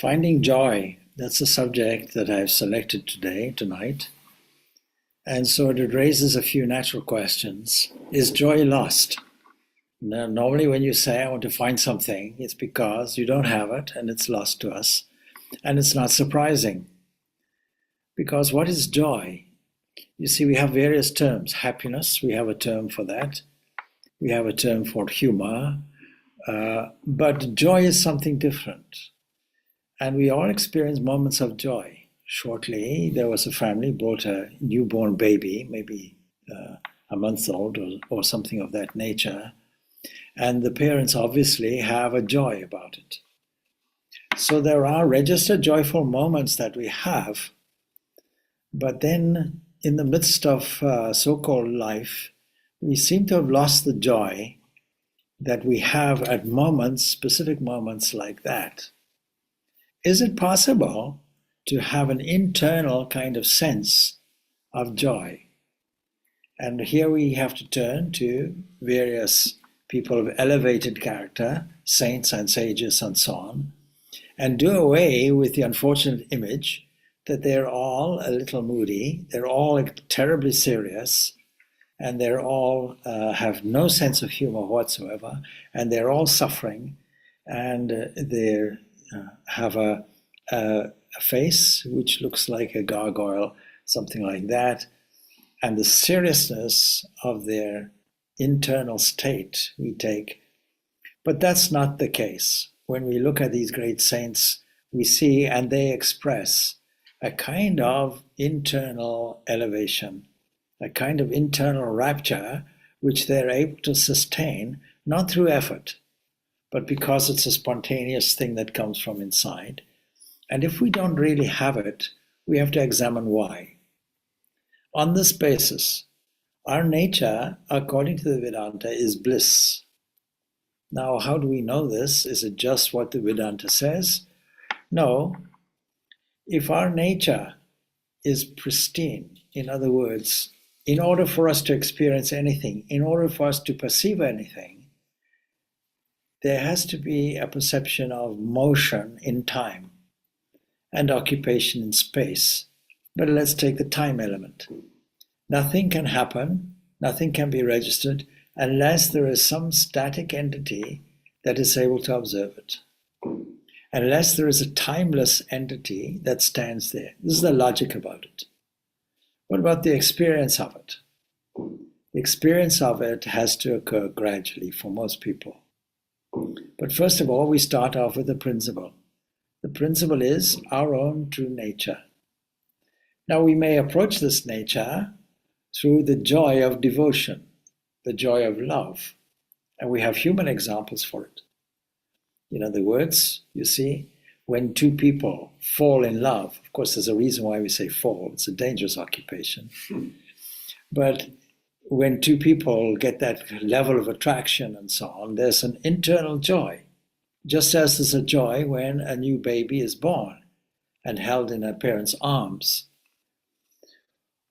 Finding joy, that's a subject that I've selected tonight. And so it raises a few natural questions. Is joy lost? Now, normally when you say, I want to find something, it's because you don't have it and it's lost to us. And it's not surprising. Because what is joy? You see, we have various terms. Happiness, we have a term for that. We have a term for humor. But joy is something different. And we all experience moments of joy. Shortly, there was a family brought a newborn baby, maybe a month old or something of that nature. And the parents obviously have a joy about it. So there are registered joyful moments that we have. But then in the midst of so-called life, we seem to have lost the joy that we have at moments, specific moments like that. Is it possible to have an internal kind of sense of joy? And here we have to turn to various people of elevated character, saints and sages and so on, and do away with the unfortunate image that they're all a little moody, they're all terribly serious, and they're all have no sense of humor whatsoever, and they're all suffering, and they have a face which looks like a gargoyle, something like that, and the seriousness of their internal state we take. But that's not the case. When we look at these great saints, we see and they express a kind of internal elevation, a kind of internal rapture, which they're able to sustain, not through effort, but because it's a spontaneous thing that comes from inside. And if we don't really have it, we have to examine why. On this basis, our nature, according to the Vedanta, is bliss. Now, how do we know this? Is it just what the Vedanta says? No. If our nature is pristine, in other words, in order for us to experience anything, in order for us to perceive anything, there has to be a perception of motion in time and occupation in space. But let's take the time element. Nothing can happen, nothing can be registered unless there is some static entity that is able to observe it. Unless there is a timeless entity that stands there. This is the logic about it. What about the experience of it? The experience of it has to occur gradually for most people. But first of all, we start off with a principle. The principle is our own true nature. Now we may approach this nature through the joy of devotion, the joy of love. And we have human examples for it. In other words, you see, when two people fall in love, of course there's a reason why we say fall, it's a dangerous occupation. But when two people get that level of attraction and so on, there's an internal joy. Just as there's a joy when a new baby is born and held in a parent's arms.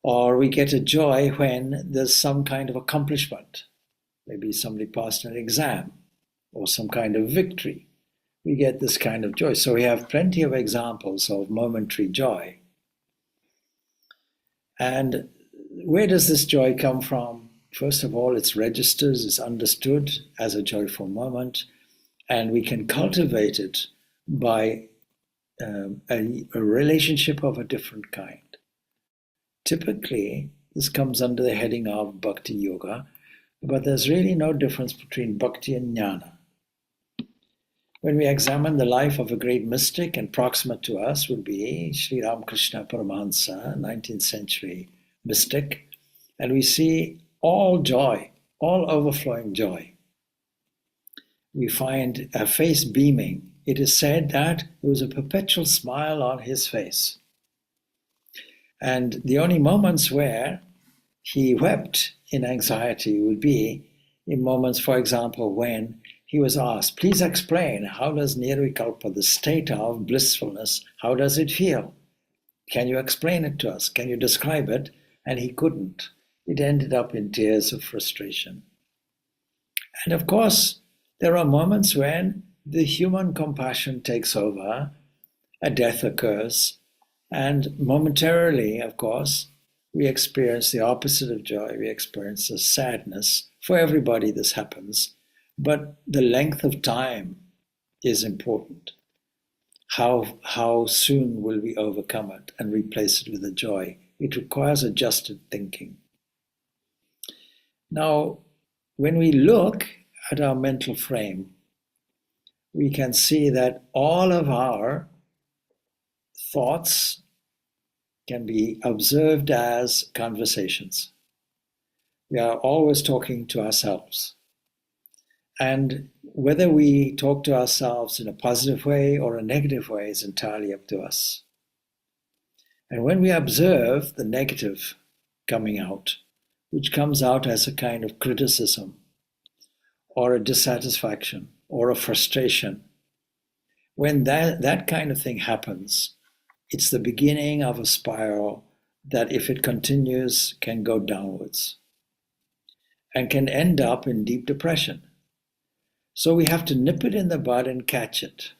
Or we get a joy when there's some kind of accomplishment. Maybe somebody passed an exam or some kind of victory. We get this kind of joy. So we have plenty of examples of momentary joy. And where does this joy come from? First of all, it's registered, it's understood as a joyful moment, and we can cultivate it by a relationship of a different kind. Typically, this comes under the heading of Bhakti Yoga, but there's really no difference between Bhakti and Jnana. When we examine the life of a great mystic, and proximate to us would be Sri Ramakrishna Paramahansa, 19th century mystic, and we see all joy, all overflowing joy. We find a face beaming. It is said that there was a perpetual smile on his face. And the only moments where he wept in anxiety would be in moments, for example, when he was asked, please explain, how does Nirvikalpa, the state of blissfulness, how does it feel? Can you explain it to us? Can you describe it? And he couldn't. It ended up in tears of frustration. And of course, there are moments when the human compassion takes over a death occurs, and momentarily, of course, we experience the opposite of joy. We experience a sadness. For everybody, this happens, but the length of time is important. How soon will we overcome it and replace it with a joy? It requires adjusted thinking. Now, when we look at our mental frame, we can see that all of our thoughts can be observed as conversations. We are always talking to ourselves. And whether we talk to ourselves in a positive way or a negative way is entirely up to us. And when we observe the negative coming out, which comes out as a kind of criticism or a dissatisfaction or a frustration, when that kind of thing happens, it's the beginning of a spiral that, if it continues, can go downwards and can end up in deep depression. So we have to nip it in the bud and catch it.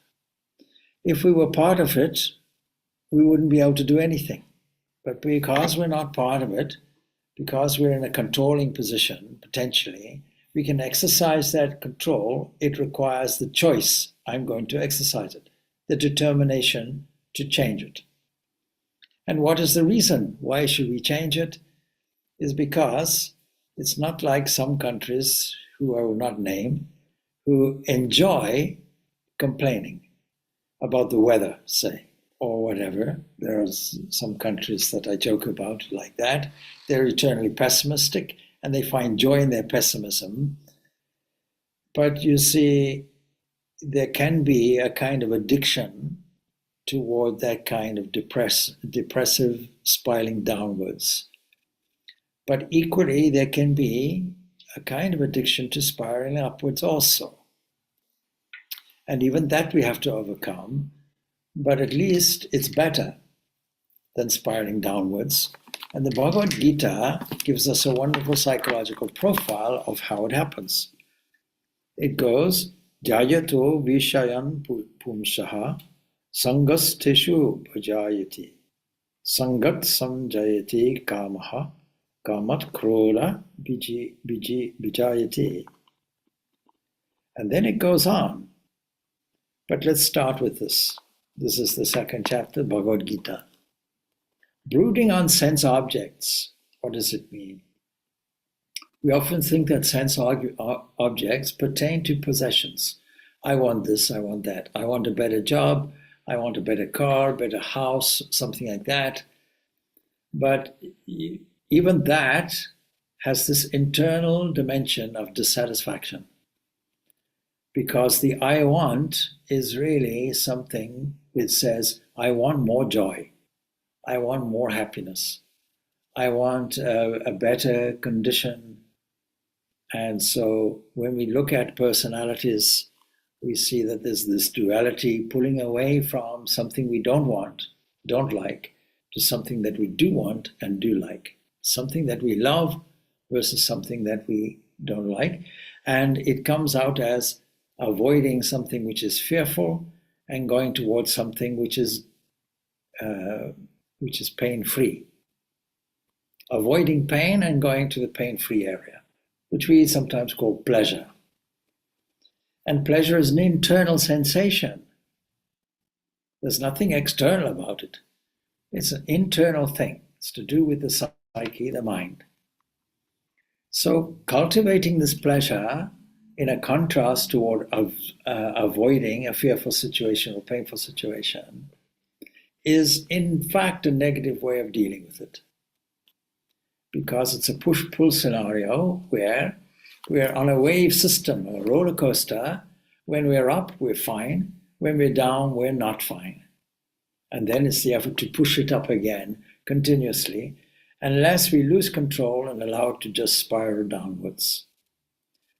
If we were part of it, we wouldn't be able to do anything. But because we're not part of it, because we're in a controlling position, potentially, we can exercise that control. It requires the choice. I'm going to exercise it, the determination to change it. And what is the reason? Why should we change it? Is because it's not like some countries, who I will not name, who enjoy complaining about the weather, say, or whatever. There are some countries that I joke about like that. They're eternally pessimistic and they find joy in their pessimism. But you see, there can be a kind of addiction toward that kind of depressive spiraling downwards. But equally, there can be a kind of addiction to spiraling upwards also. And even that we have to overcome, but at least it's better than spiraling downwards. And the Bhagavad Gita gives us a wonderful psychological profile of how it happens. It goes, Jayato Vishayan Pumsaha Sangasteshu Bhajayati Sangat Samjayati Kamaha Kamat Krola Vijayati. And then it goes on. But let's start with this. This is the second chapter, Bhagavad Gita. Brooding on sense objects. What does it mean? We often think that sense objects pertain to possessions. I want this, I want that. I want a better job, I want a better car, better house, something like that. But even that has this internal dimension of dissatisfaction. Because the I want is really something which says, I want more joy. I want more happiness. I want a better condition. And so when we look at personalities, we see that there's this duality pulling away from something we don't want, don't like, to something that we do want and do like. Something that we love versus something that we don't like. And it comes out as avoiding something which is fearful and going towards something which is pain-free. Avoiding pain and going to the pain-free area, which we sometimes call pleasure. And pleasure is an internal sensation. There's nothing external about it. It's an internal thing. It's to do with the psyche, the mind. So cultivating this pleasure in a contrast toward avoiding a fearful situation or painful situation is in fact a negative way of dealing with it. Because it's a push-pull scenario where we're on a wave system, a roller coaster. When we're up, we're fine. When we're down, we're not fine. And then it's the effort to push it up again continuously, unless we lose control and allow it to just spiral downwards.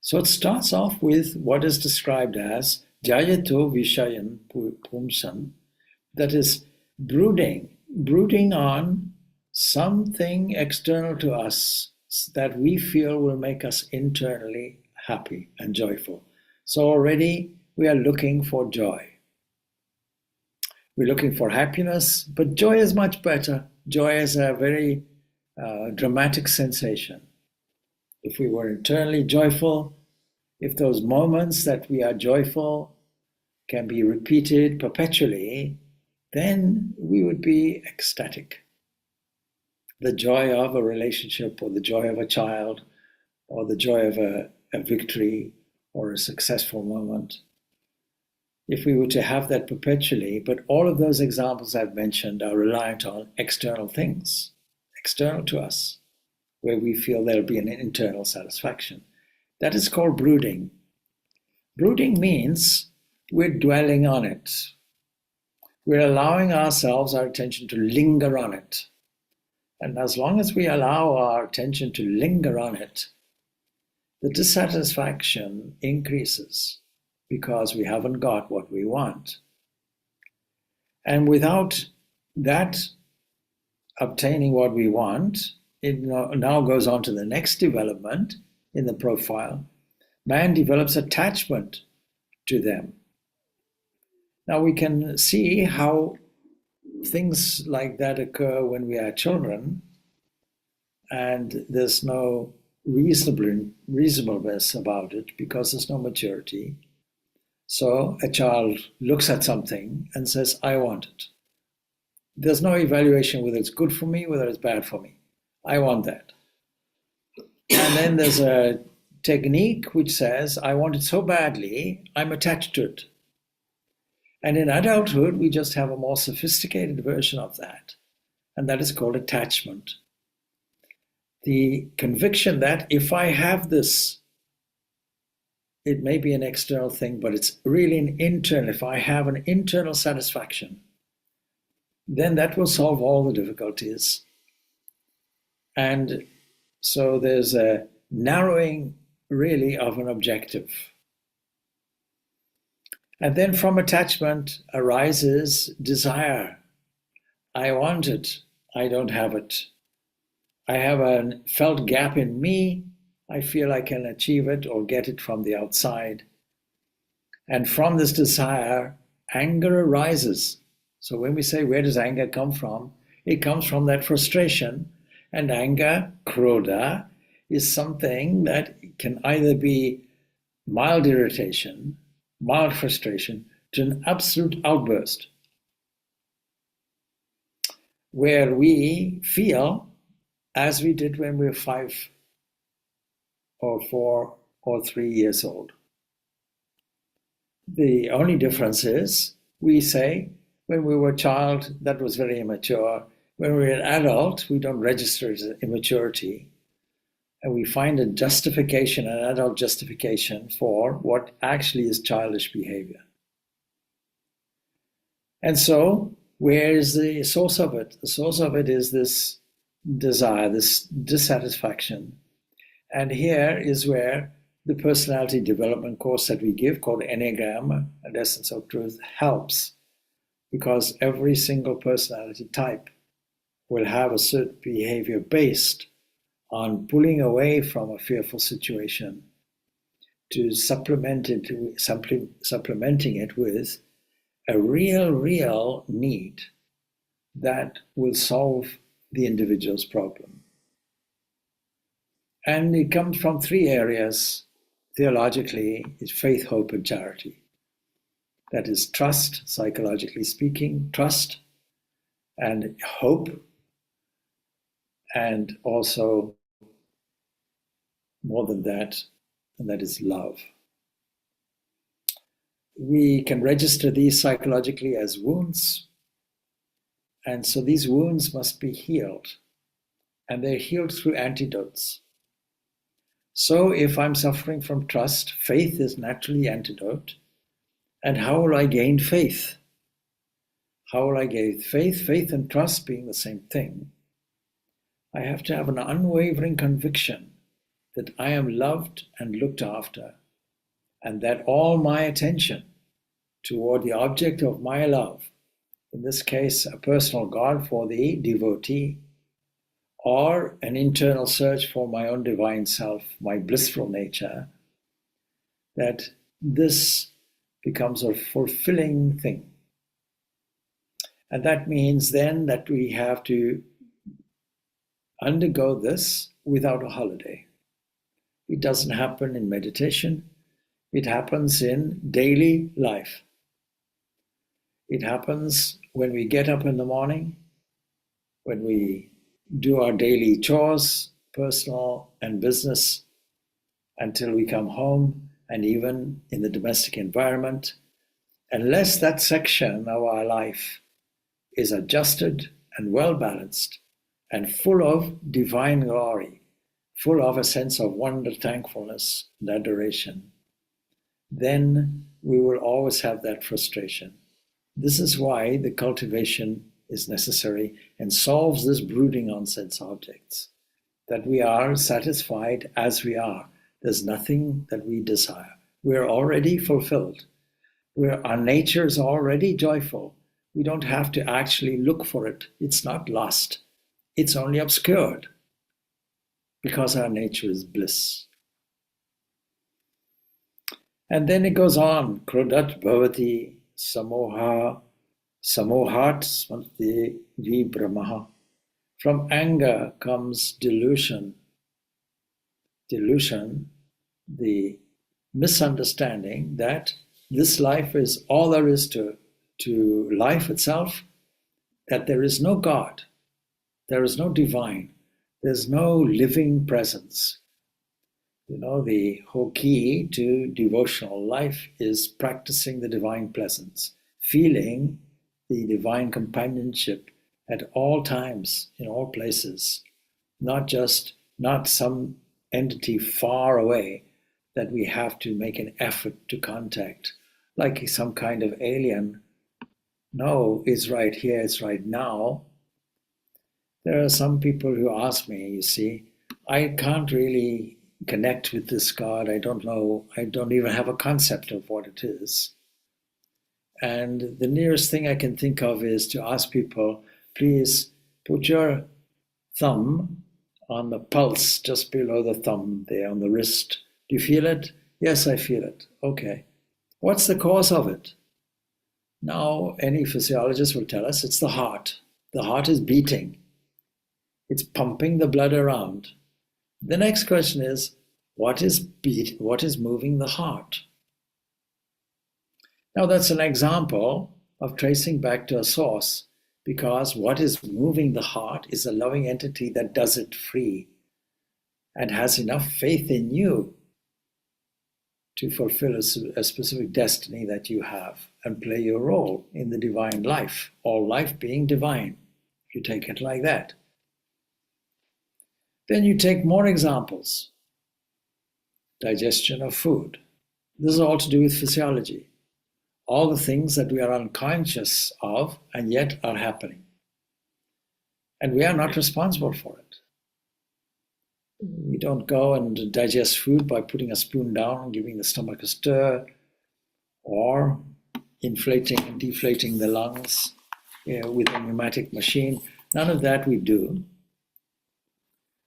So it starts off with what is described as Jayato Vishayan Pumsan, that is brooding on something external to us that we feel will make us internally happy and joyful. So already we are looking for joy. We're looking for happiness, but joy is much better. Joy is a very dramatic sensation. If we were internally joyful, if those moments that we are joyful can be repeated perpetually, then we would be ecstatic. The joy of a relationship, or the joy of a child, or the joy of a victory or a successful moment. If we were to have that perpetually, but all of those examples I've mentioned are reliant on external things, external to us, where we feel there'll be an internal satisfaction. That is called brooding. Brooding means we're dwelling on it. We're allowing ourselves, our attention to linger on it. And as long as we allow our attention to linger on it, the dissatisfaction increases because we haven't got what we want. And without that obtaining what we want, it now goes on to the next development in the profile. Man develops attachment to them. Now we can see how things like that occur when we are children, and there's no reasonableness about it because there's no maturity. So a child looks at something and says, I want it. There's no evaluation whether it's good for me, whether it's bad for me. I want that. And then there's a technique which says, I want it so badly, I'm attached to it. And in adulthood, we just have a more sophisticated version of that. And that is called attachment. The conviction that if I have this, it may be an external thing, but it's really an internal. If I have an internal satisfaction, then that will solve all the difficulties. And so there's a narrowing really of an objective. And then from attachment arises desire. I want it, I don't have it. I have a felt gap in me. I feel I can achieve it or get it from the outside. And from this desire, anger arises. So when we say, where does anger come from? It comes from that frustration. And anger, krodha, is something that can either be mild irritation, mild frustration, to an absolute outburst, where we feel as we did when we were 5 or 4 or 3 years old. The only difference is we say when we were a child, that was very immature. When we're an adult, we don't register as immaturity. And we find a justification, an adult justification for what actually is childish behavior. And so, where is the source of it? The source of it is this desire, this dissatisfaction. And here is where the personality development course that we give, called Enneagram, and Essence of Truth, helps. Because every single personality type will have a certain behavior based on pulling away from a fearful situation to supplementing it with a real need that will solve the individual's problem. And it comes from 3 areas. Theologically, it's faith, hope, and charity. That is trust, psychologically speaking, trust and hope, and also more than that, and that is love. We can register these psychologically as wounds, and so these wounds must be healed, and they're healed through antidotes. So if I'm suffering from trust, faith is naturally antidote. And how will I gain faith? How will I gain faith? Faith and trust being the same thing. I have to have an unwavering conviction that I am loved and looked after, and that all my attention toward the object of my love, in this case a personal God for the devotee, or an internal search for my own divine self, my blissful nature, that this becomes a fulfilling thing. And that means then that we have to undergo this without a holiday. It doesn't happen in meditation. It happens in daily life. It happens when we get up in the morning, when we do our daily chores, personal and business, until we come home, and even in the domestic environment. Unless that section of our life is adjusted and well balanced and full of divine glory, full of a sense of wonder, thankfulness, and adoration, then we will always have that frustration. This is why the cultivation is necessary and solves this brooding on sense objects, that we are satisfied as we are. There's nothing that we desire. We're already fulfilled. Our nature is already joyful. We don't have to actually look for it. It's not lost. It's only obscured because our nature is bliss. And then it goes on, Krodat bhavati samohat svanti vibramaha. From anger comes delusion. Delusion, the misunderstanding that this life is all there is to life itself, that there is no God, there is no divine, there's no living presence. You know, the whole key to devotional life is practicing the divine presence, feeling the divine companionship at all times, in all places, not some entity far away that we have to make an effort to contact, like some kind of alien. No, it's right here, it's right now. There are some people who ask me, you see, I can't really connect with this God. I don't know, I don't even have a concept of what it is. And the nearest thing I can think of is to ask people, please put your thumb on the pulse just below the thumb there on the wrist. Do you feel it? Yes, I feel it. Okay. What's the cause of it? Now, any physiologist will tell us it's the heart. The heart is beating. It's pumping the blood around. The next question is, what is moving the heart? Now, that's an example of tracing back to a source, because what is moving the heart is a loving entity that does it free and has enough faith in you to fulfill a specific destiny that you have and play your role in the divine life, all life being divine, if you take it like that. Then you take more examples. Digestion of food. This is all to do with physiology. All the things that we are unconscious of and yet are happening. And we are not responsible for it. We don't go and digest food by putting a spoon down and giving the stomach a stir, or inflating and deflating the lungs with a pneumatic machine. None of that we do.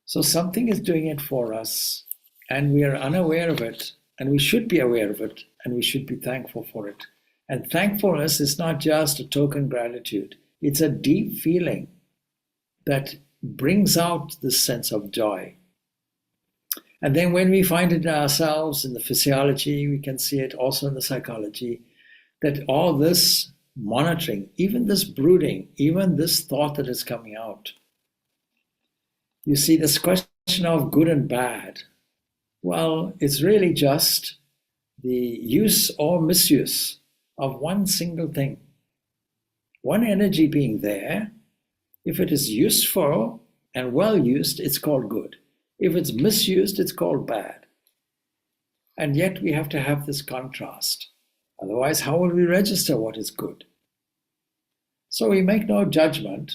So something is doing it for us, and we are unaware of it, and we should be aware of it, and we should be thankful for it. And thankfulness is not just a token gratitude. It's a deep feeling that brings out this sense of joy. And then when we find it in ourselves, in the physiology, we can see it also in the psychology, that all this monitoring, even this brooding, even this thought that is coming out, you see, this question of good and bad, well, it's really just the use or misuse of one single thing. One energy being there, if it is useful and well used, it's called good. If it's misused, it's called bad. And yet we have to have this contrast. Otherwise, how will we register what is good? So we make no judgment,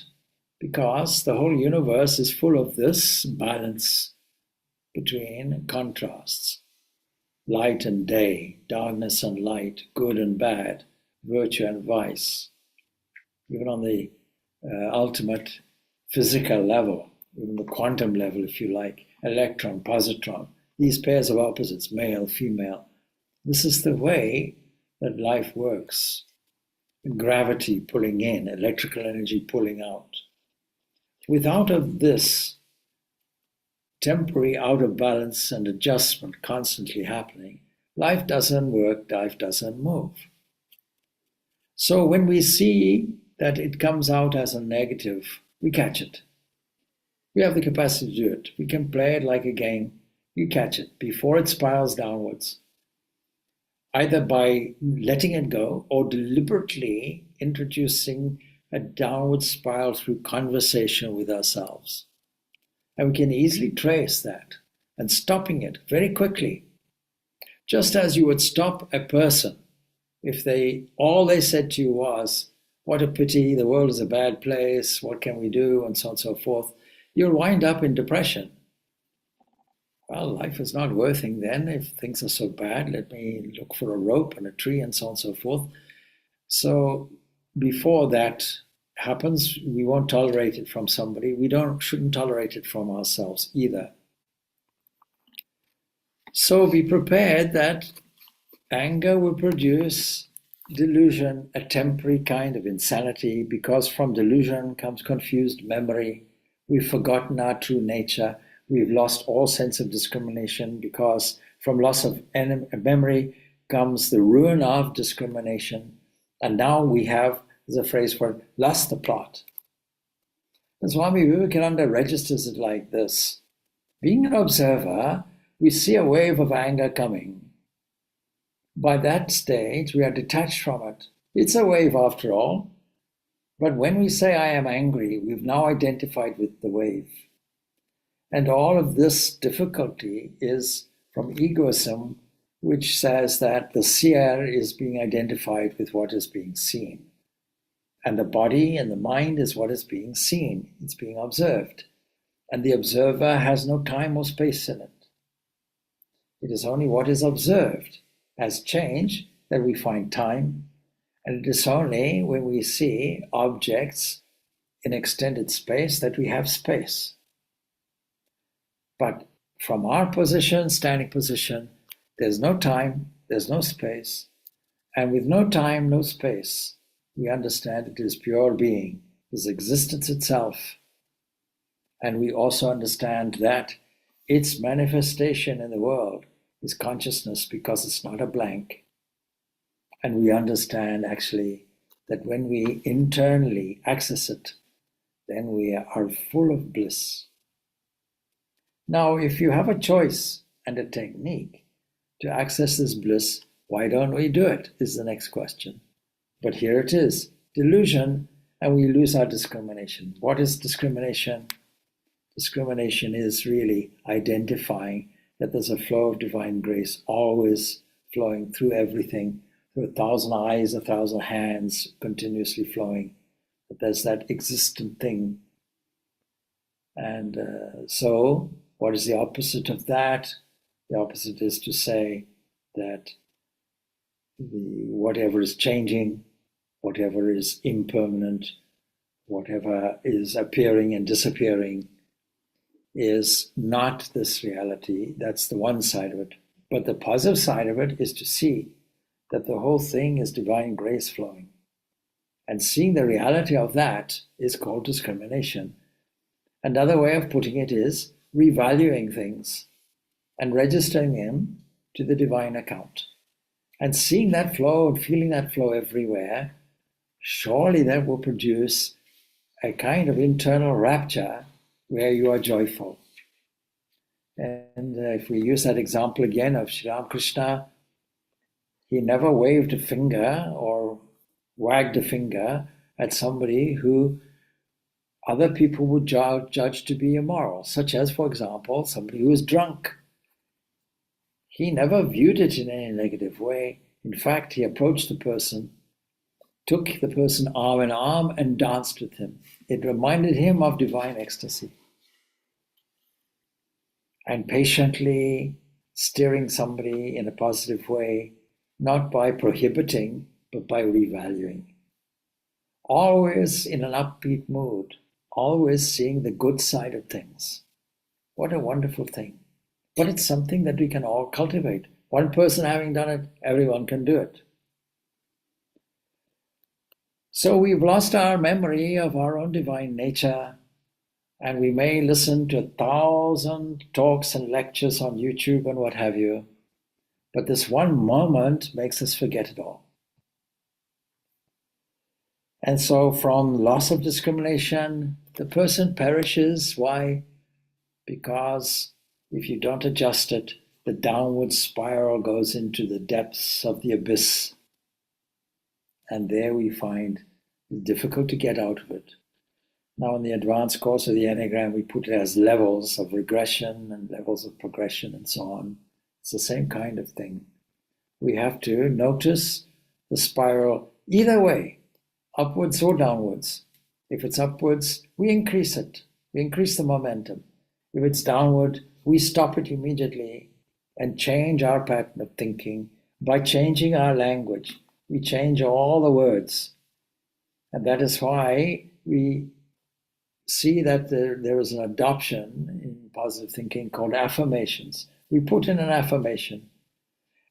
because the whole universe is full of this balance between contrasts. Light and day, darkness and light, good and bad, virtue and vice. Even on the ultimate physical level, even the quantum level, if you like, electron, positron, these pairs of opposites, male, female. This is the way that life works. gravity pulling in, electrical energy pulling out. Without of this temporary out of balance and adjustment constantly happening, life doesn't work, life doesn't move. So when we see that it comes out as a negative, we catch it. We have the capacity to do it. We can play it like a game. You catch it before it spirals downwards, either by letting it go or deliberately introducing a downward spiral through conversation with ourselves. And we can easily trace that and stopping it very quickly. Just as you would stop a person if all they said to you was, "What a pity, the world is a bad place, what can we do?" and so on and so forth, you'll wind up in depression. Well, life is not worthing then. If things are so bad, let me look for a rope and a tree and so on and so forth. So before that happens, we won't tolerate it from somebody. We shouldn't tolerate it from ourselves either. So be prepared that anger will produce delusion, a temporary kind of insanity, because from delusion comes confused memory. We've forgotten our true nature. We've lost all sense of discrimination, because from loss of memory comes the ruin of discrimination. And now we have, there's a phrase for it, lost the plot. And Swami Vivekananda registers it like this. Being an observer, we see a wave of anger coming. By that stage, we are detached from it. It's a wave after all. But when we say, "I am angry," we've now identified with the wave. And all of this difficulty is from egoism, which says that the seer is being identified with what is being seen. And the body and the mind is what is being seen. It's being observed. And the observer has no time or space in it. It is only what is observed as change that we find time. And it is only when we see objects in extended space that we have space. But from our position, standing position, there's no time, there's no space. And with no time, no space, we understand it is pure being, is existence itself. And we also understand that its manifestation in the world is consciousness, because it's not a blank. And we understand actually that when we internally access it, then we are full of bliss. Now, if you have a choice and a technique to access this bliss, why don't we do it, is the next question. But here it is, delusion, and we lose our discrimination. What is discrimination? Discrimination is really identifying that there's a flow of divine grace always flowing through everything, through 1,000 eyes, 1,000 hands, continuously flowing. That there's that existent thing. And so, what is the opposite of that? The opposite is to say that whatever is changing, whatever is impermanent, whatever is appearing and disappearing, is not this reality. That's the one side of it. But the positive side of it is to see that the whole thing is divine grace flowing. And seeing the reality of that is called discrimination. Another way of putting it is revaluing things and registering them to the divine account. And seeing that flow and feeling that flow everywhere, surely that will produce a kind of internal rapture where you are joyful. And if we use that example again of Sri Ramakrishna, he never waved a finger or wagged a finger at somebody who other people would judge to be immoral, such as, for example, somebody who is drunk. He never viewed it in any negative way. In fact, he approached the person, took the person arm in arm, and danced with him. It reminded him of divine ecstasy. And patiently steering somebody in a positive way, not by prohibiting, but by revaluing. Always in an upbeat mood, always seeing the good side of things. What a wonderful thing. But it's something that we can all cultivate. One person having done it, everyone can do it. So we've lost our memory of our own divine nature, and we may listen to 1,000 talks and lectures on YouTube and what have you, but this one moment makes us forget it all. And so from loss of discrimination, the person perishes. Why? Because if you don't adjust it, the downward spiral goes into the depths of the abyss. And there we find it's difficult to get out of it. Now in the advanced course of the Enneagram, we put it as levels of regression and levels of progression and so on. It's the same kind of thing. We have to notice the spiral either way, upwards or downwards. If it's upwards, we increase it. We increase the momentum. If it's downward, we stop it immediately and change our pattern of thinking. By changing our language, we change all the words. And that is why we see that there is an adoption in positive thinking called affirmations. We put in an affirmation.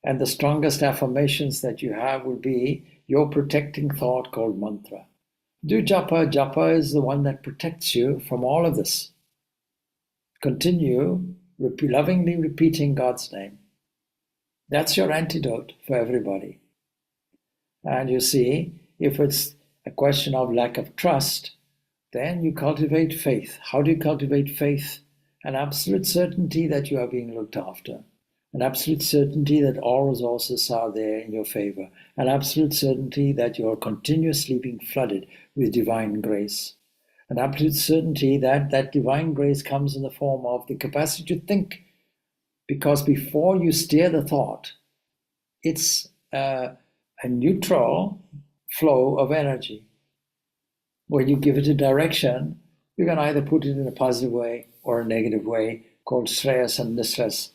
And the strongest affirmations that you have will be your protecting thought called mantra. Do japa. Japa is the one that protects you from all of this. Continue lovingly repeating God's name. That's your antidote for everybody. And you see, if it's a question of lack of trust, then you cultivate faith. How do you cultivate faith? An absolute certainty that you are being looked after. An absolute certainty that all resources are there in your favor. An absolute certainty that you are continuously being flooded with divine grace. An absolute certainty that that divine grace comes in the form of the capacity to think. Because before you steer the thought, it's a neutral flow of energy. When you give it a direction, you can either put it in a positive way or a negative way, called Shreyas and Nisras,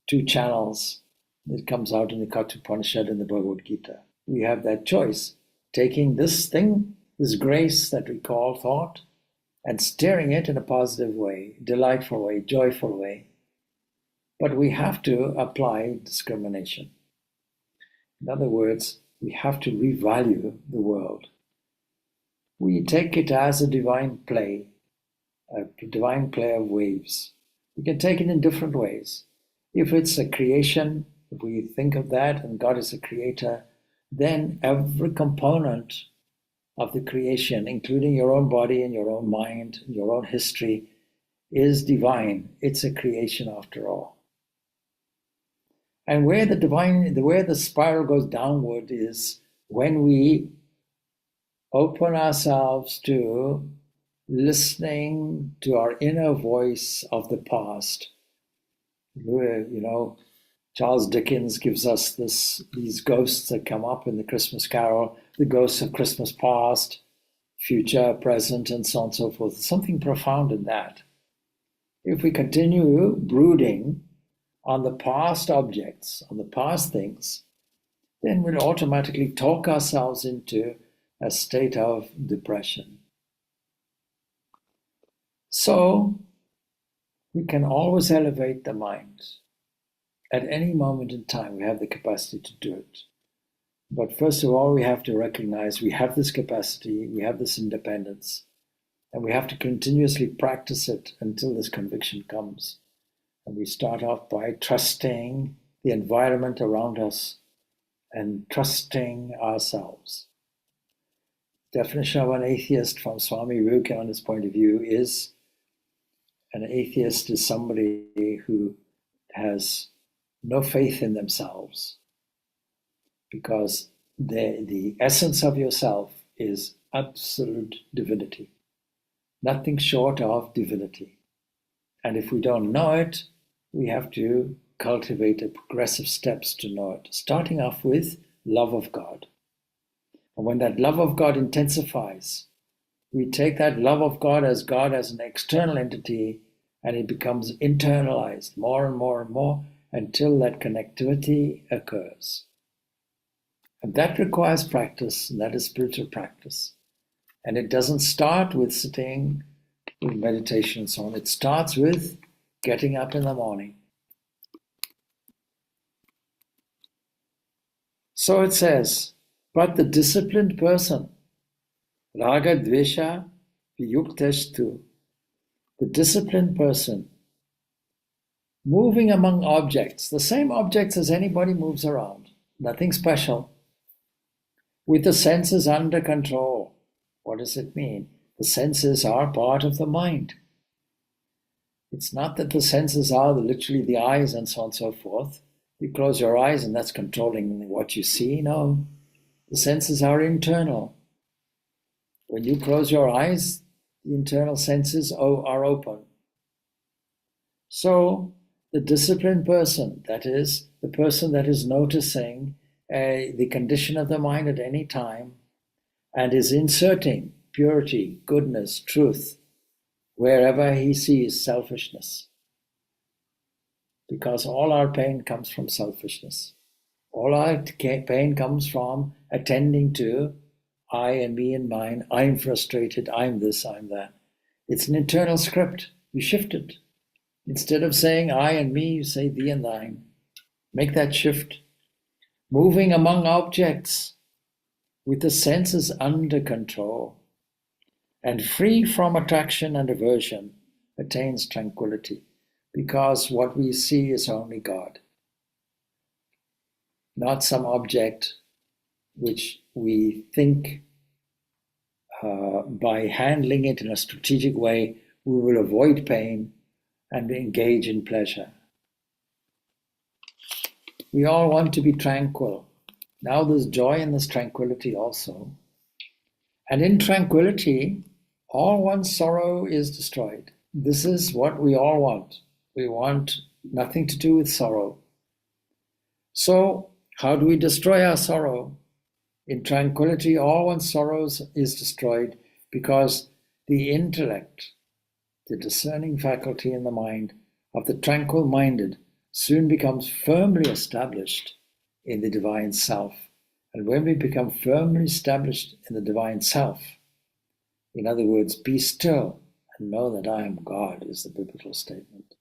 two channels that comes out in the Kathopanishad and the Bhagavad Gita. We have that choice, taking this thing, this grace that we call thought, and steering it in a positive way, delightful way, joyful way. But we have to apply discrimination. In other words, we have to revalue the world. We take it as a divine play of waves. We can take it in different ways. If it's a creation, if we think of that and God is a creator, then every component of the creation, including your own body and your own mind, and your own history, is divine. It's a creation after all. And where the spiral goes downward is when we open ourselves to listening to our inner voice of the past. Charles Dickens gives us these ghosts that come up in the Christmas Carol, the ghosts of Christmas past, future, present, and so on and so forth. Something profound in that. If we continue brooding on the past objects, on the past things, then we'll automatically talk ourselves into a state of depression. So we can always elevate the mind. At any moment in time, we have the capacity to do it. But first of all, we have to recognize we have this capacity, we have this independence, and we have to continuously practice it until this conviction comes. And we start off by trusting the environment around us and trusting ourselves. Definition of an atheist from Swami Vivekananda's point of view is an atheist is somebody who has no faith in themselves, because the essence of yourself is absolute divinity, nothing short of divinity. And if we don't know it, we have to cultivate a progressive steps to know it, starting off with love of God. And when that love of God intensifies, we take that love of God as an external entity, and it becomes internalized more and more and more until that connectivity occurs. And that requires practice, and that is spiritual practice. And it doesn't start with sitting with meditation and so on. It starts with getting up in the morning. So it says, but the disciplined person Raga dvesha viyuktastu. The disciplined person moving among objects, the same objects as anybody moves around, nothing special, with the senses under control. What does it mean? The senses are part of the mind. It's not that the senses are literally the eyes and so on and so forth. You close your eyes and that's controlling what you see. No, the senses are internal. When you close your eyes, the internal senses are open. So the disciplined person, that is, the person that is noticing the condition of the mind at any time and is inserting purity, goodness, truth, wherever he sees selfishness. Because all our pain comes from selfishness. All our pain comes from attending to I and me and mine. I'm frustrated, I'm this, I'm that. It's an internal script. You shift it. Instead of saying I and me, you say thee and thine. Make that shift. Moving among objects with the senses under control and free from attraction and aversion attains tranquility, because what we see is only God, not some object which we think by handling it in a strategic way, we will avoid pain and engage in pleasure. We all want to be tranquil. Now there's joy in this tranquility also. And in tranquility, all one's sorrow is destroyed. This is what we all want. We want nothing to do with sorrow. So, how do we destroy our sorrow? In tranquility, all one's sorrows is destroyed because the intellect, the discerning faculty in the mind of the tranquil-minded soon becomes firmly established in the divine self. And when we become firmly established in the divine self, in other words, be still and know that I am God is the biblical statement.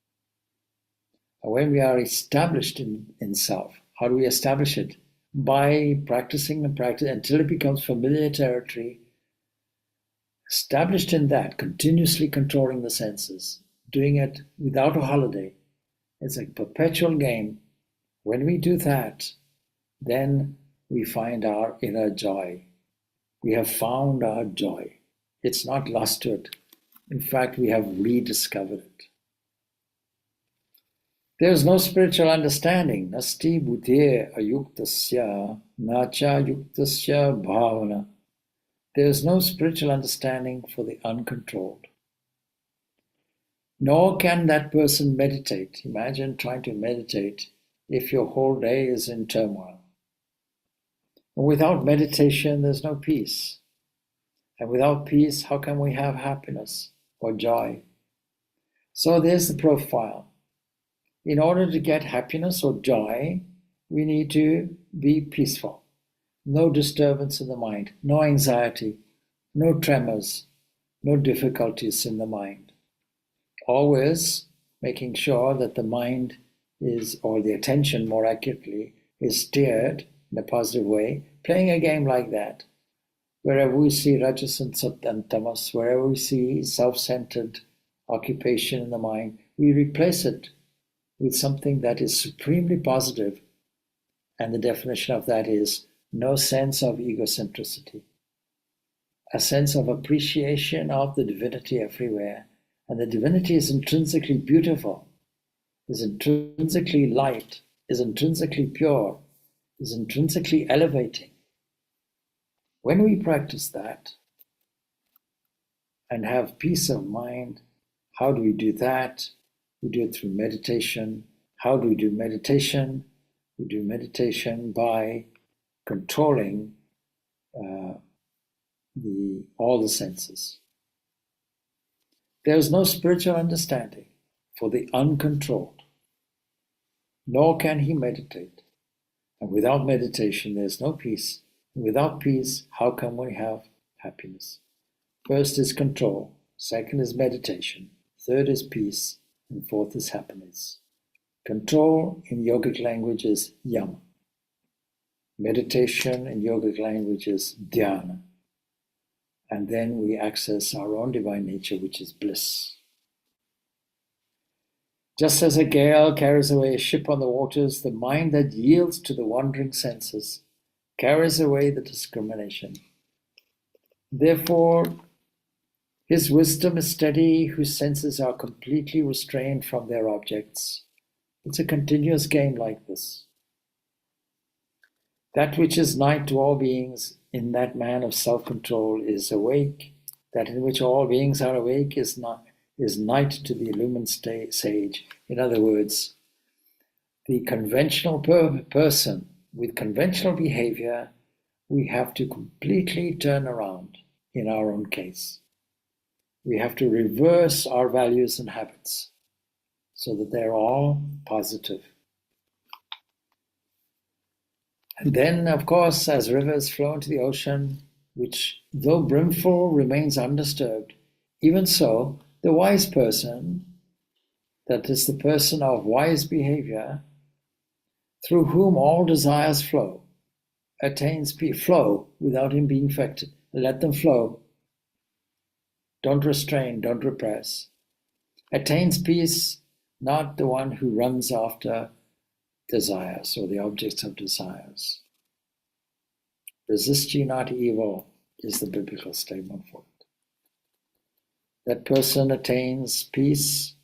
And when we are established in self, how do we establish it? By practicing and practicing until it becomes familiar territory, established in that, continuously controlling the senses, doing it without a holiday. It's a perpetual game. When we do that, then we find our inner joy. We have found our joy. It's not lost to it. In fact, we have rediscovered it. There is no spiritual understanding. Nasti buddhe ayuktasya nacha yuktasya bhavana. There is no spiritual understanding for the uncontrolled. Nor can that person meditate. Imagine trying to meditate if your whole day is in turmoil. And without meditation, there's no peace. And without peace, how can we have happiness or joy? So there's the profile. In order to get happiness or joy, we need to be peaceful. No disturbance in the mind, no anxiety, no tremors, no difficulties in the mind. Always making sure that the mind is, or the attention more accurately, is steered in a positive way, playing a game like that. Wherever we see rajas and sat and tamas, wherever we see self-centered occupation in the mind, we replace it with something that is supremely positive. And the definition of that is no sense of egocentricity, a sense of appreciation of the divinity everywhere. And the divinity is intrinsically beautiful, is intrinsically light, is intrinsically pure, is intrinsically elevating. When we practice that and have peace of mind, how do we do that? We do it through meditation. How do we do meditation? We do meditation by controlling all the senses. There is no spiritual understanding for the uncontrolled, nor can he meditate. And without meditation, there's no peace. And without peace, how can we have happiness? First is control, second is meditation, third is peace, and fourth is happiness. Control in yogic language is yama. Meditation in yogic language is dhyana. And then we access our own divine nature, which is bliss. Just as a gale carries away a ship on the waters, the mind that yields to the wandering senses carries away the discrimination. Therefore, his wisdom is steady, whose senses are completely restrained from their objects. It's a continuous game like this. That which is night to all beings in that man of self-control is awake. That in which all beings are awake is night to the illumined sage. In other words, the conventional person with conventional behavior, we have to completely turn around in our own case. We have to reverse our values and habits so that they're all positive. And then, of course, as rivers flow into the ocean, which, though brimful, remains undisturbed, even so, the wise person, that is the person of wise behavior, through whom all desires flow, attains peace. Flow without him being affected. Let them flow. Don't restrain, don't repress. Attains peace, not the one who runs after desires or the objects of desires. Resist ye not evil is the biblical statement for it. That person attains peace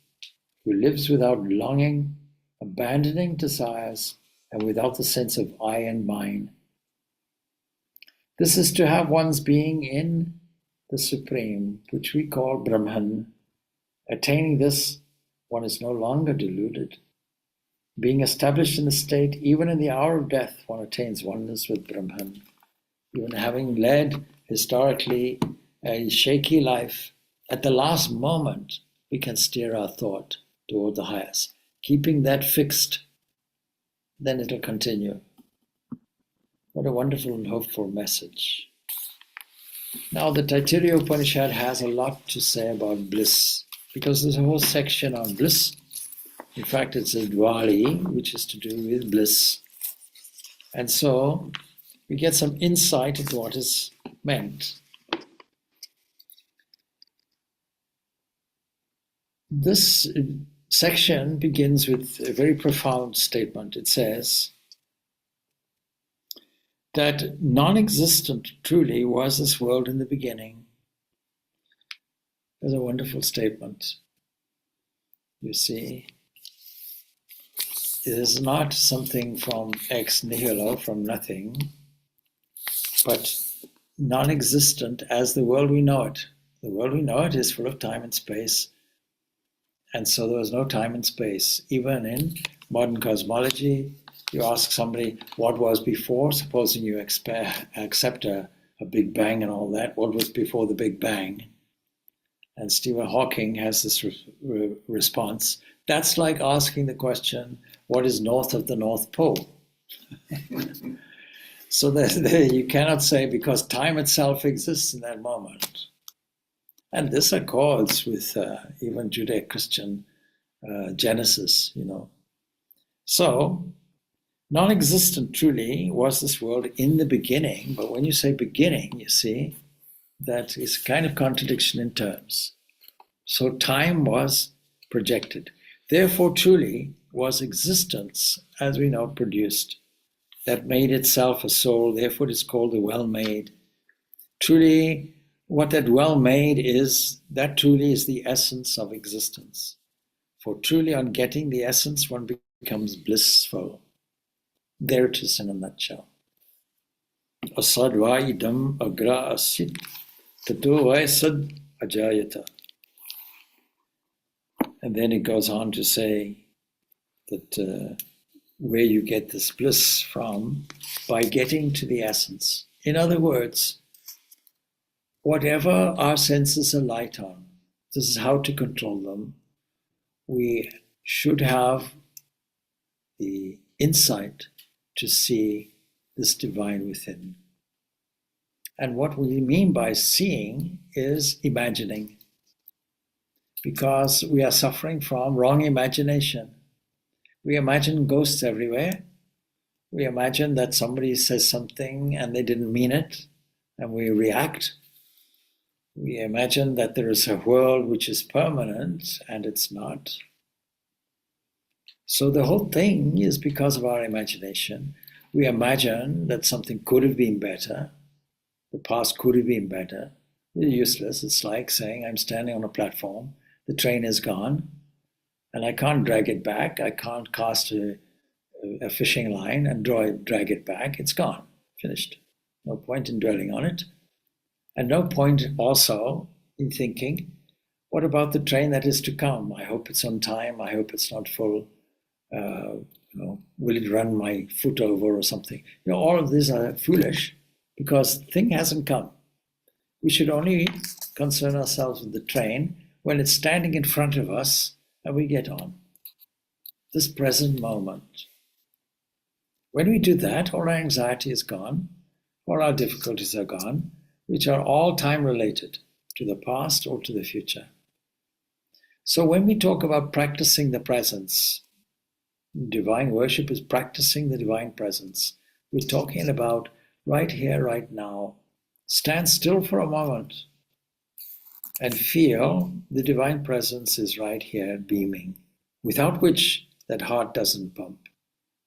who lives without longing, abandoning desires, and without the sense of I and mine. This is to have one's being in the Supreme, which we call Brahman. Attaining this, one is no longer deluded. Being established in the state, even in the hour of death, one attains oneness with Brahman. Even having led historically a shaky life, at the last moment we can steer our thought toward the highest. Keeping that fixed, then it'll continue. What a wonderful and hopeful message. Now the Taittiriya Upanishad has a lot to say about bliss, because there's a whole section on bliss. In fact, it's a Dwali, which is to do with bliss. And so we get some insight into what is meant. This section begins with a very profound statement. It says that non-existent truly was this world in the beginning. That's a wonderful statement. You see, it is not something from ex nihilo, from nothing, but non-existent as the world we know it. The world we know it is full of time and space. And so there was no time and space. Even in modern cosmology, you ask somebody what was before, supposing you accept a Big Bang and all that, what was before the Big Bang? And Stephen Hawking has this response. That's like asking the question, what is north of the North Pole? So you cannot say because time itself exists in that moment. And this accords with even Judeo-Christian Genesis, you know. So, non-existent truly was this world in the beginning, but when you say beginning, you see, that is kind of contradiction in terms. So time was projected. Therefore, truly was existence, as we know, produced, that made itself a soul, therefore it is called the well-made. Truly, what that well-made is, that truly is the essence of existence. For truly on getting the essence, one becomes blissful. There it is in a nutshell. Asadva idam agra asit tato vaisad ajayata. And then it goes on to say that where you get this bliss from, by getting to the essence. In other words, whatever our senses are light on, this is how to control them. We should have the insight to see this divine within. And what we mean by seeing is imagining, because we are suffering from wrong imagination. We imagine ghosts everywhere. We imagine that somebody says something and they didn't mean it, and we react. We imagine that there is a world which is permanent, and it's not. So the whole thing is because of our imagination. We imagine that something could have been better, the past could have been better. It's useless. It's like saying I'm standing on a platform, the train is gone, and I can't drag it back. I can't cast a fishing line and drag it back. It's gone, finished. No point in dwelling on it. And no point also in thinking, what about the train that is to come? I hope it's on time. I hope it's not full. Will it run my foot over or something? All of these are foolish because the thing hasn't come. We should only concern ourselves with the train when it's standing in front of us and we get on. This present moment. When we do that, all our anxiety is gone, all our difficulties are gone, which are all time related to the past or to the future. So when we talk about practicing the presence, divine worship is practicing the divine presence. We're talking about right here, right now. Stand still for a moment and feel the divine presence is right here beaming, without which that heart doesn't pump,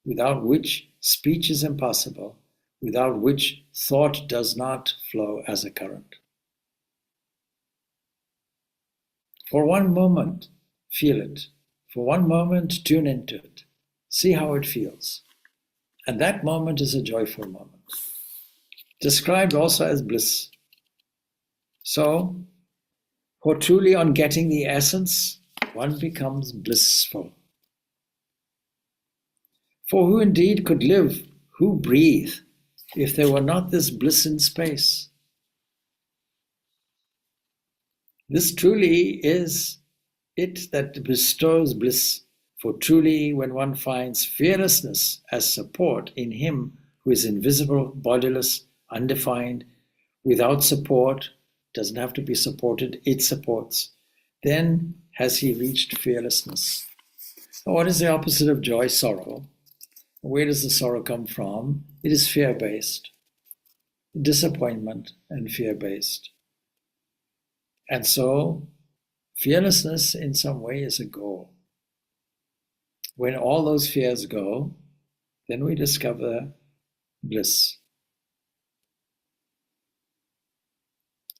without which speech is impossible, without which thought does not flow as a current. For one moment, feel it. For one moment, tune into it. See how it feels. And that moment is a joyful moment, described also as bliss. So, for truly on getting the essence, one becomes blissful. For who indeed could live, who breathe, if there were not this bliss in space? This truly is it that bestows bliss, for truly when one finds fearlessness as support in him who is invisible, bodiless, undefined, without support, doesn't have to be supported, it supports, then has he reached fearlessness. What is the opposite of joy? Sorrow. Where does the sorrow come from? It is fear-based. Disappointment and fear-based. And so, fearlessness in some way is a goal. When all those fears go, then we discover bliss.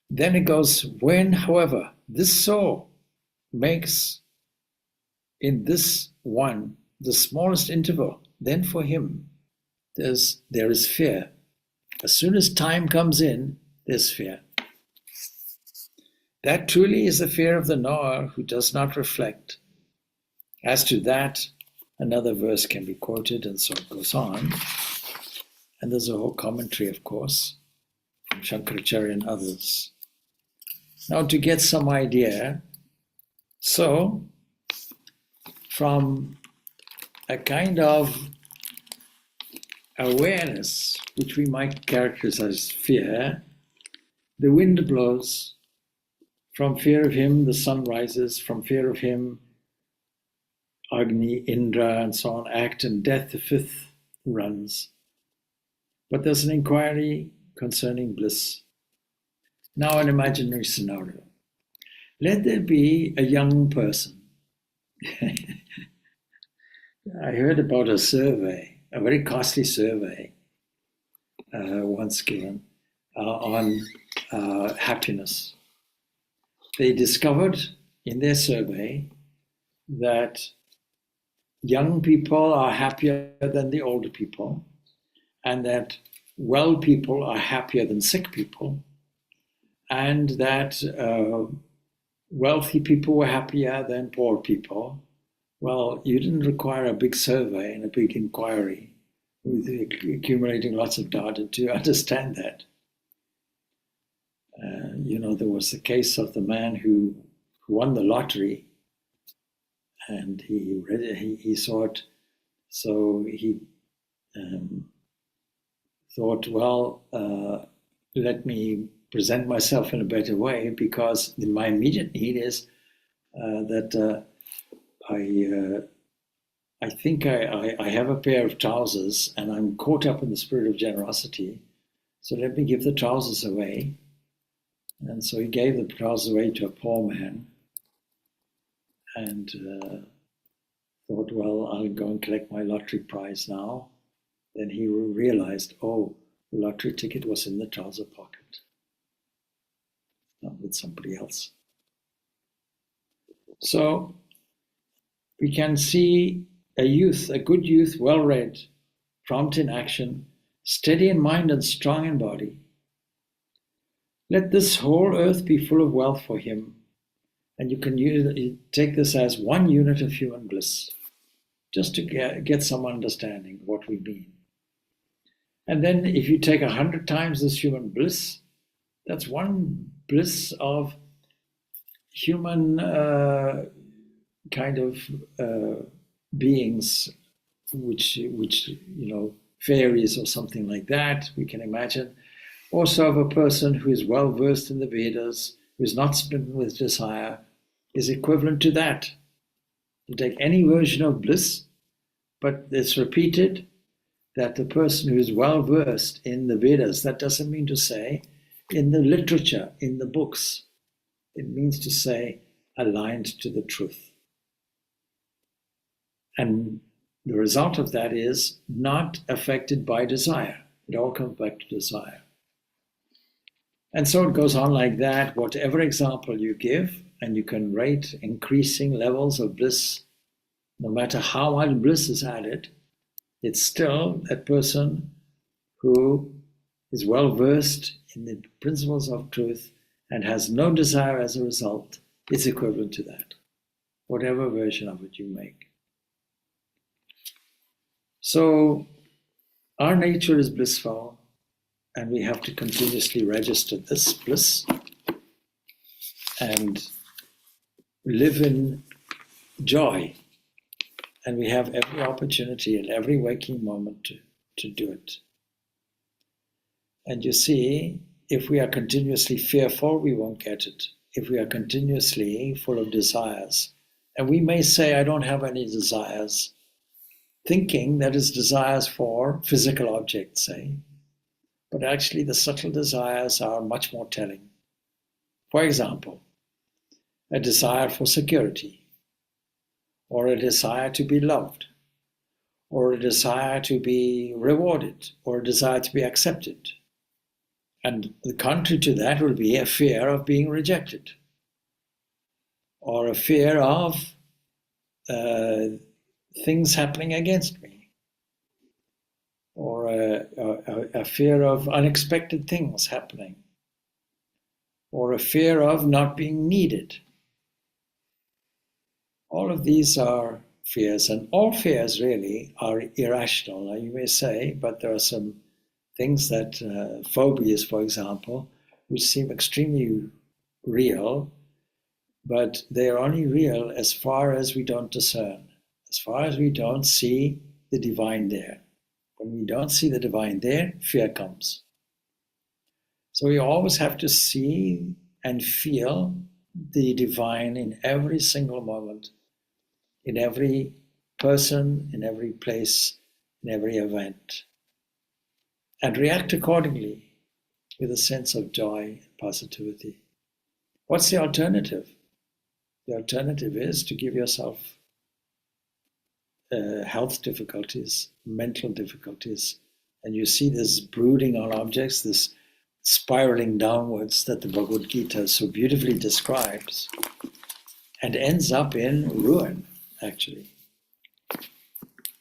Then it goes, when, however, this soul makes in this one the smallest interval, then for him there is fear. As soon as time comes in, there's fear. That truly is the fear of the knower who does not reflect. As to that, another verse can be quoted, and so it goes on. And there's a whole commentary, of course, from Shankaracharya and others. Now, to get some idea, so from a kind of awareness, which we might characterize as fear, the wind blows. From fear of him, the sun rises. From fear of him, Agni, Indra, and so on act, and death, the fifth, runs. But there's an inquiry concerning bliss. Now, an imaginary scenario. Let there be a young person. I heard about a survey, a very costly survey once given on happiness. They discovered in their survey that young people are happier than the older people, and that well people are happier than sick people, and that wealthy people were happier than poor people. Well, you didn't require a big survey and a big inquiry with accumulating lots of data to understand that. There was the case of the man who won the lottery, and he saw it, so he thought, well, let me present myself in a better way, because my immediate need is that I think I have a pair of trousers and I'm caught up in the spirit of generosity, so let me give the trousers away And so he gave the trouser away to a poor man and thought, well, I'll go and collect my lottery prize now. Then he realized, oh, the lottery ticket was in the trouser pocket, not with somebody else. So we can see a youth, a good youth, well-read, prompt in action, steady in mind and strong in body. Let this whole earth be full of wealth for him, and you can take this as one unit of human bliss, just to get some understanding of what we mean. And then if you take 100 times this human bliss, that's one bliss of human kind of beings, which fairies or something like that, we can imagine. Also of a person who is well versed in the Vedas, who is not smitten with desire, is equivalent to that. You take any version of bliss, but it's repeated that the person who is well versed in the Vedas, that doesn't mean to say in the literature, in the books. It means to say aligned to the truth. And the result of that is not affected by desire. It all comes back to desire. And so it goes on like that. Whatever example you give, and you can rate increasing levels of bliss, no matter how much bliss is added, it's still that person who is well versed in the principles of truth and has no desire as a result. It's equivalent to that, whatever version of it you make. So our nature is blissful, and we have to continuously register this bliss and live in joy. And we have every opportunity at every waking moment to do it. And you see, if we are continuously fearful, we won't get it. If we are continuously full of desires, and we may say, I don't have any desires, thinking that is desires for physical objects, say, but actually the subtle desires are much more telling. For example, a desire for security, or a desire to be loved, or a desire to be rewarded, or a desire to be accepted. And the contrary to that will be a fear of being rejected, or a fear of things happening against me, or a fear of unexpected things happening, or a fear of not being needed. All of these are fears, and all fears really are irrational, now you may say, but there are some things that, phobias, for example, which seem extremely real, but they are only real as far as we don't discern, as far as we don't see the divine there. When we don't see the divine there, fear comes. So we always have to see and feel the divine in every single moment, in every person, in every place, in every event, and react accordingly with a sense of joy and positivity. What's the alternative? The alternative is to give yourself health difficulties, mental difficulties, and you see this brooding on objects, this spiraling downwards that the Bhagavad Gita so beautifully describes, and ends up in ruin, actually.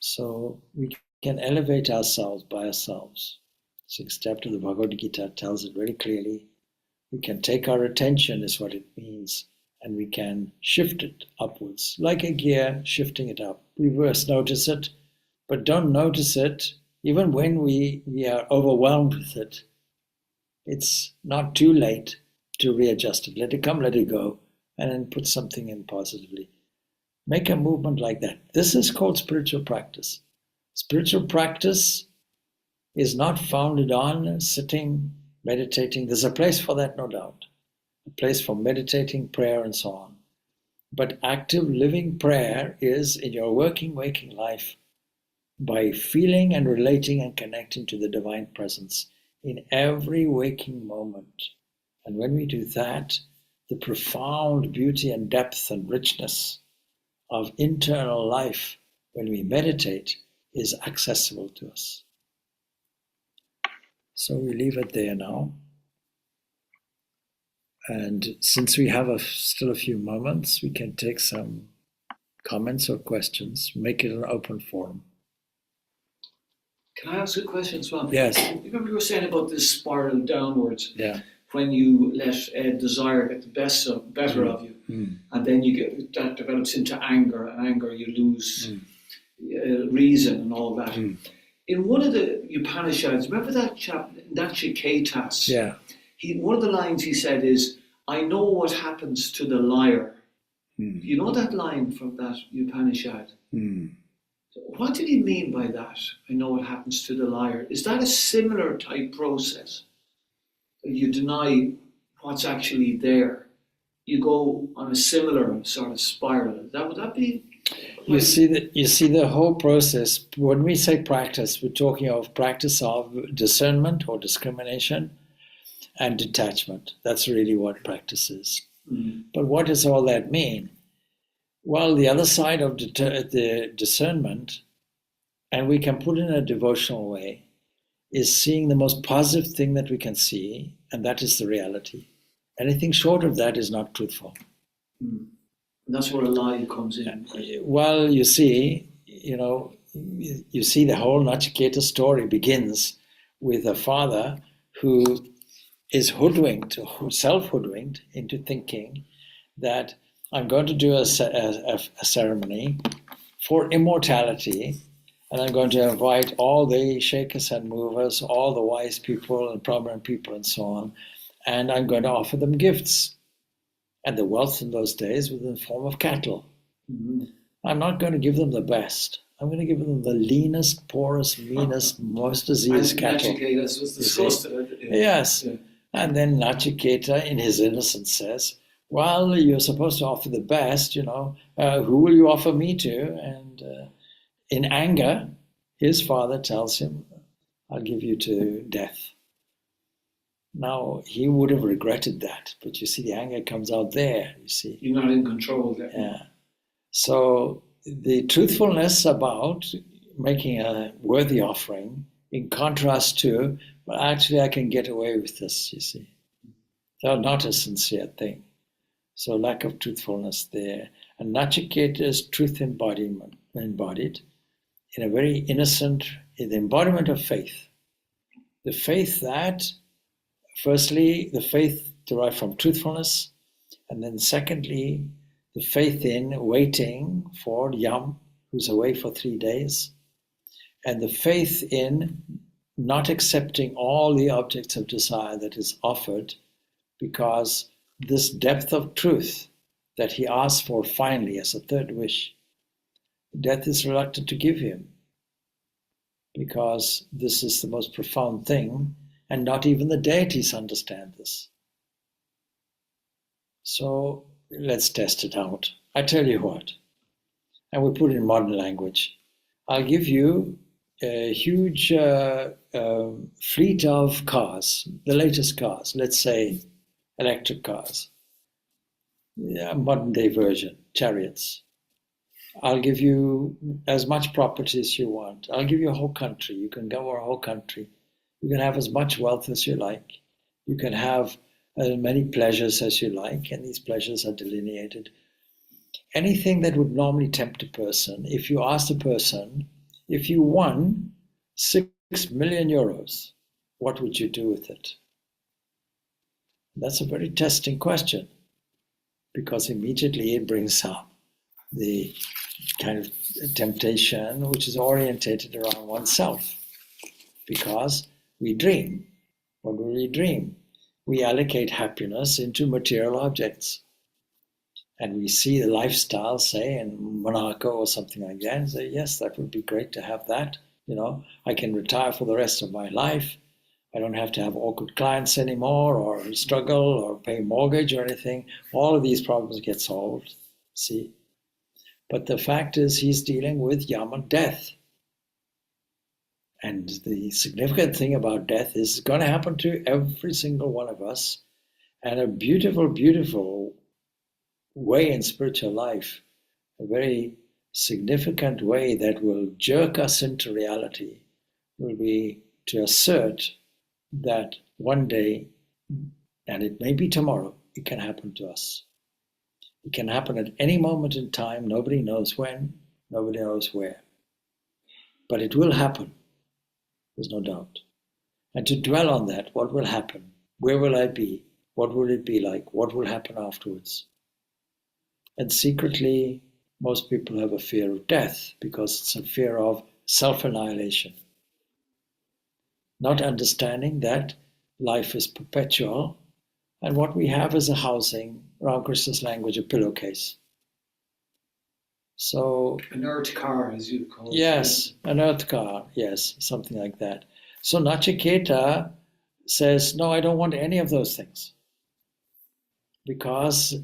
So we can elevate ourselves by ourselves. Sixth chapter of the Bhagavad Gita tells it very clearly. We can take our attention, is what it means, and we can shift it upwards, like a gear, shifting it up. We first notice it, but don't notice it even when we are overwhelmed with it. It's not too late to readjust it. Let it come, let it go, and then put something in positively. Make a movement like that. This is called spiritual practice. Spiritual practice is not founded on sitting, meditating. There's a place for that, no doubt. A place for meditating, prayer, and so on. But active living prayer is in your working, waking life by feeling and relating and connecting to the divine presence in every waking moment. And when we do that, the profound beauty and depth and richness of internal life when we meditate is accessible to us. So we leave it there now. And since we have still a few moments, we can take some comments or questions, make it an open forum. Can I ask a question, Swami? Yes. You remember you were saying about this spiral downwards? Yeah. When you let desire get the better of you, and then that develops into anger, and anger you lose reason and all that. In one of the Upanishads, remember that chap Nachiketas? Yeah. One of the lines he said is, "I know what happens to the liar." You know that line from that Upanishad? What did he mean by that? I know what happens to the liar. Is that a similar type process? You deny what's actually there. You go on a similar sort of spiral. Would that be? You see the whole process. When we say practice, we're talking of practice of discernment or discrimination and detachment. That's really what practice is. But what does all that mean? Well, the other side of the discernment, and we can put it in a devotional way, is seeing the most positive thing that we can see, and that is the reality. Anything short of that is not truthful. And that's where a lie comes in. Well, you see the whole Nachiketa story begins with a father who is self-hoodwinked into thinking that I'm going to do a ceremony for immortality, and I'm going to invite all the shakers and movers, all the wise people and prominent people and so on, and I'm going to offer them gifts. And the wealth in those days was in the form of cattle. I'm not going to give them the best. I'm going to give them the leanest, poorest, meanest, most diseased cattle. Nachiketas was discussed. Yes. Yeah. And then Nachiketa, in his innocence, says, well, you're supposed to offer the best, who will you offer me to? And in anger, his father tells him, I'll give you to death. Now, he would have regretted that, but you see, the anger comes out there, you see. You're not in control there. Yeah. So the truthfulness about making a worthy offering in contrast to, well, actually, I can get away with this, you see. So not a sincere thing. So lack of truthfulness there. And Nachiketa's truth embodied in a very innocent, in the embodiment of faith. The faith that, firstly, the faith derived from truthfulness, and then secondly, the faith in waiting for Yam, who's away for 3 days, and the faith in not accepting all the objects of desire that is offered, because this depth of truth that he asks for finally as a third wish, death is reluctant to give him, because this is the most profound thing, and not even the deities understand this. So let's test it out. I tell you what, and we put it in modern language. I'll give you a huge fleet of cars, the latest cars, let's say electric cars, modern day version, chariots. I'll give you as much property as you want. I'll give you a whole country. You can go a whole country. You can have as much wealth as you like. You can have as many pleasures as you like, and these pleasures are delineated. Anything that would normally tempt a person, if you asked a person, if you won 6 million euros, what would you do with it? That's a very testing question, because immediately it brings up the kind of temptation which is orientated around oneself, because we dream. What do we dream? We allocate happiness into material objects. And we see the lifestyle, say, in Monaco or something like that, and say, yes, that would be great to have that. I can retire for the rest of my life. I don't have to have awkward clients anymore, or struggle, or pay mortgage or anything. All of these problems get solved, see. But the fact is, he's dealing with Yama, death. And the significant thing about death is it's going to happen to every single one of us. And a beautiful, beautiful way in spiritual life, a very significant way that will jerk us into reality, will be to assert that one day, and it may be tomorrow, it can happen to us. It can happen at any moment in time. Nobody knows when, nobody knows where. But it will happen. There's no doubt. And to dwell on that, what will happen? Where will I be? What will it be like? What will happen afterwards? And secretly, most people have a fear of death because it's a fear of self-annihilation. Not understanding that life is perpetual, and what we have is a housing, Ramakrishna's language, a pillowcase. So an earth car, as you call it. yes, an earth car, yes, something like that. So Nachiketa says, no, I don't want any of those things. Because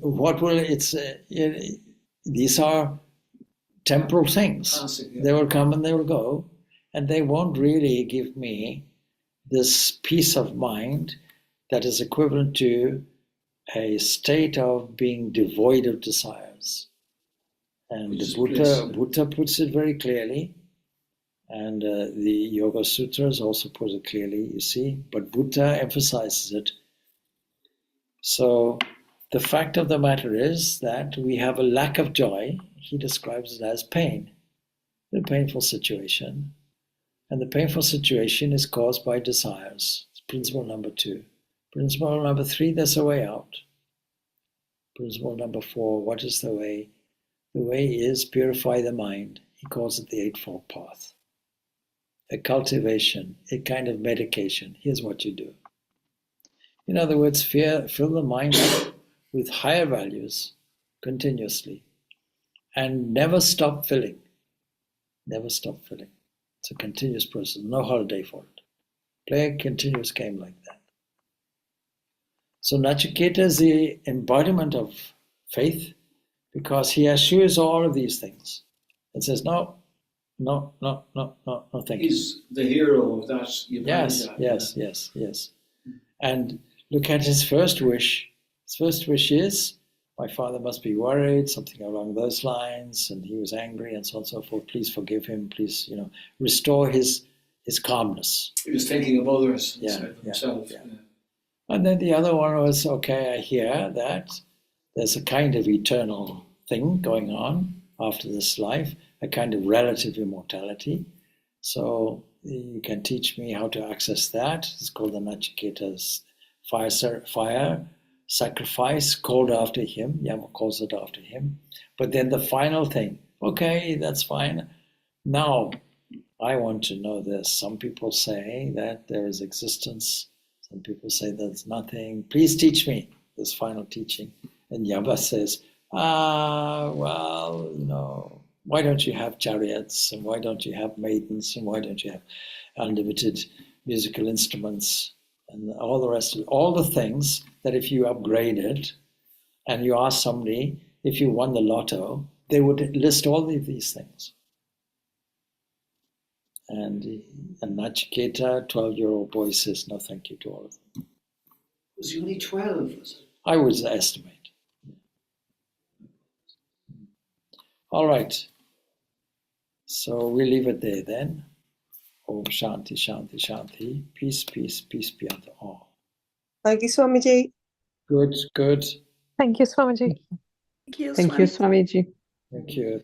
these are temporal things. Classic, yeah. They will come and they will go, and they won't really give me this peace of mind that is equivalent to a state of being devoid of desires. And the Buddha puts it very clearly, and the Yoga Sutras also put it clearly, you see, but Buddha emphasizes it. So the fact of the matter is that we have a lack of joy. He describes it as pain, a painful situation. And the painful situation is caused by desires. It's principle number 2. Principle number 3, there's a way out. Principle number 4, what is the way? The way is purify the mind. He calls it the Eightfold Path. A cultivation, a kind of medication. Here's what you do. In other words, fill the mind up with higher values continuously and never stop filling. Never stop filling. It's a continuous process, no holiday for it. Play a continuous game like that. So Nachiketa is the embodiment of faith because he eschews all of these things and says, no, thank you. He's the hero of that. Yes. And look at his first wish. His first wish is, my father must be worried, something along those lines, and he was angry and so on and so forth. Please forgive him. Please, restore his calmness. He was thinking of others instead of himself. Yeah. And then the other one was, okay, I hear that there's a kind of eternal thing going on after this life, a kind of relative immortality. So you can teach me how to access that. It's called the Nachiketa's fire sacrifice, called after him. Yama calls it after him. But then the final thing, okay, that's fine. Now, I want to know this. Some people say that there is existence. Some people say there's nothing. Please teach me this final teaching. And Yama says, why don't you have chariots? And why don't you have maidens? And why don't you have unlimited musical instruments? And all the rest of all the things that if you upgraded and you ask somebody if you won the lotto, they would list all of these things. And Nachiketa, 12-year-old boy, says no thank you to all of them. Was he only 12? Was it? I would estimate. All right. So we leave it there then. Om Shanti, Shanti, Shanti. Peace, peace, peace be unto all. Thank you, Swamiji. Good. Thank you, Swamiji. Thank you, Swamiji. Thank you.